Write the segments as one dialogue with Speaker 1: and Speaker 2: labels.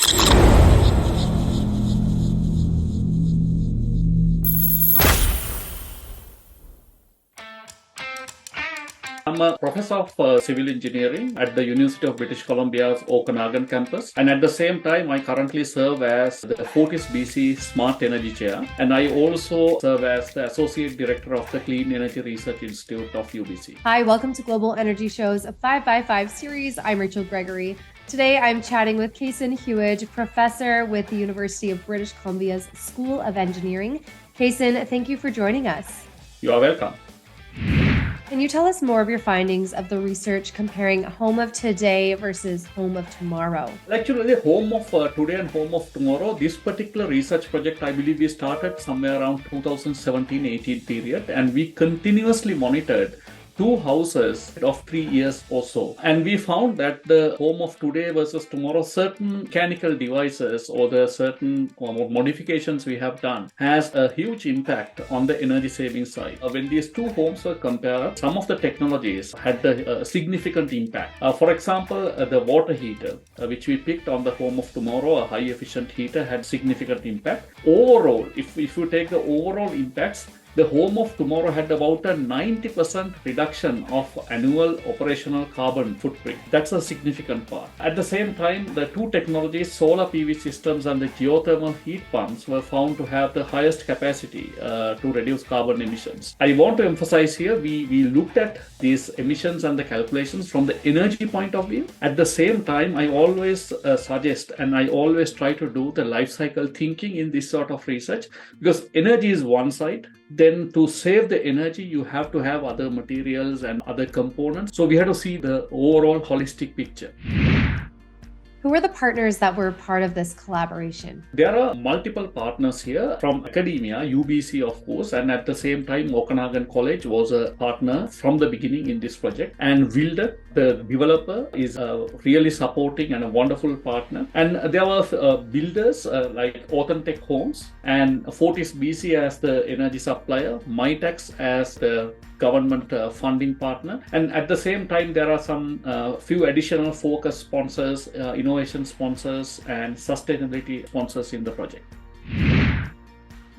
Speaker 1: I'm a professor of civil engineering at the University of British Columbia's Okanagan campus. And at the same time, I currently serve as the Fortis BC Smart Energy Chair. And I also serve as the Associate Director of the Clean Energy Research Institute of UBC.
Speaker 2: Hi, welcome to Global Energy Show's 5x5 series. I'm Rachel Gregory. Today, I'm chatting with Kasun Hewage, professor with the University of British Columbia's School of Engineering. Kasun, thank you for joining us.
Speaker 1: You are welcome.
Speaker 2: Can you tell us more of your findings of the research comparing home of today versus home of tomorrow?
Speaker 1: Actually, the home of today and home of tomorrow, this particular research project, I believe we started somewhere around 2017-18 period, and we continuously monitored two houses of 3 years or so. And we found that the home of today versus tomorrow, certain mechanical devices or the certain modifications we have done has a huge impact on the energy saving side. When these two homes were compared, some of the technologies had a significant impact. For example, the water heater, which we picked on the home of tomorrow, a high efficient heater, had significant impact. Overall, if you take the overall impacts, the home of tomorrow had about a 90% reduction of annual operational carbon footprint. That's a significant part. At the same time, the two technologies, solar PV systems and the geothermal heat pumps, were found to have the highest capacity to reduce carbon emissions. I want to emphasize here, we looked at these emissions and the calculations from the energy point of view. At the same time, I always suggest and I always try to do the life cycle thinking in this sort of research, because energy is one side. Then to save the energy, you have to have other materials and other components. So we have to see the overall holistic picture.
Speaker 2: Who are the partners that were part of this collaboration?
Speaker 1: There are multiple partners here from academia, UBC of course, and at the same time Okanagan College was a partner from the beginning in this project. And Wilder, the developer, is really supporting and a wonderful partner. And there were builders like Authentic Homes and Fortis BC as the energy supplier, Mitax as the government funding partner, and at the same time there are some few additional focus sponsors, innovation sponsors and sustainability sponsors in the project.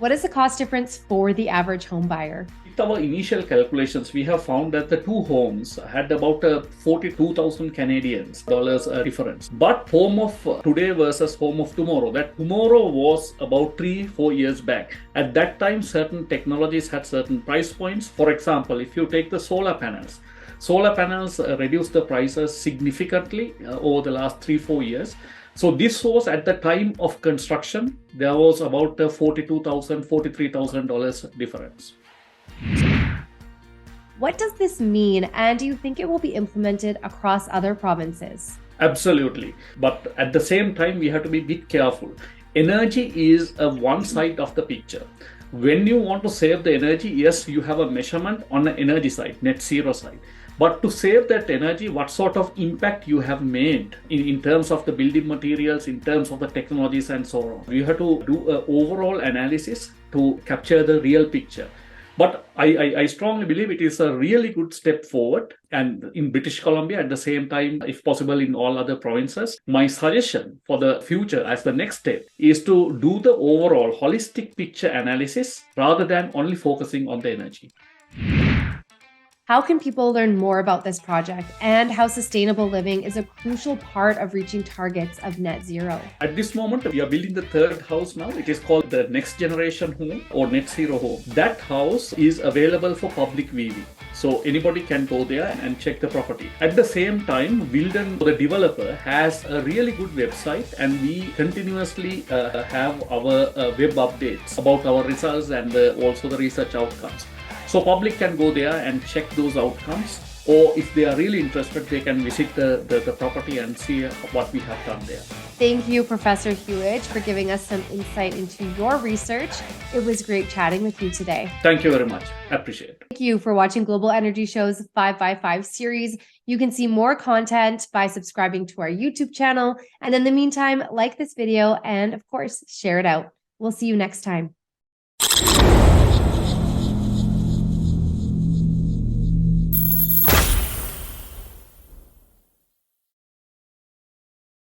Speaker 2: What is the cost difference for the average home buyer?
Speaker 1: With our initial calculations, we have found that the two homes had about 42,000 Canadian dollars difference. But home of today versus home of tomorrow, that tomorrow was about 3-4 years back. At that time, certain technologies had certain price points. For example, if you take the solar panels reduced the prices significantly over the last 3-4 years. So this was at the time of construction, there was about $42,000, $43,000 difference.
Speaker 2: What does this mean, and do you think it will be implemented across other provinces?
Speaker 1: Absolutely. But at the same time, we have to be a bit careful. Energy is one side of the picture. When you want to save the energy, yes, you have a measurement on the energy side, net zero side. But to save that energy, what sort of impact you have made in terms of the building materials, in terms of the technologies and so on. You have to do an overall analysis to capture the real picture. But I strongly believe it is a really good step forward. And in British Columbia, at the same time, if possible in all other provinces, my suggestion for the future as the next step is to do the overall holistic picture analysis rather than only focusing on the energy.
Speaker 2: How can people learn more about this project and how sustainable living is a crucial part of reaching targets of net zero?
Speaker 1: At this moment, we are building the third house now. It is called the next generation home or net zero home. That house is available for public viewing. So anybody can go there and check the property. At the same time, Wilden, the developer, has a really good website, and we continuously have our web updates about our results and also the research outcomes. So public can go there and check those outcomes, or if they are really interested, they can visit the property and see what we have done there.
Speaker 2: Thank you, Professor Hewage, for giving us some insight into your research. It was great chatting with you today.
Speaker 1: Thank you very much. I appreciate it.
Speaker 2: Thank you for watching Global Energy Show's 5x5 series. You can see more content by subscribing to our YouTube channel. And in the meantime, like this video and, of course, share it out. We'll see you next time.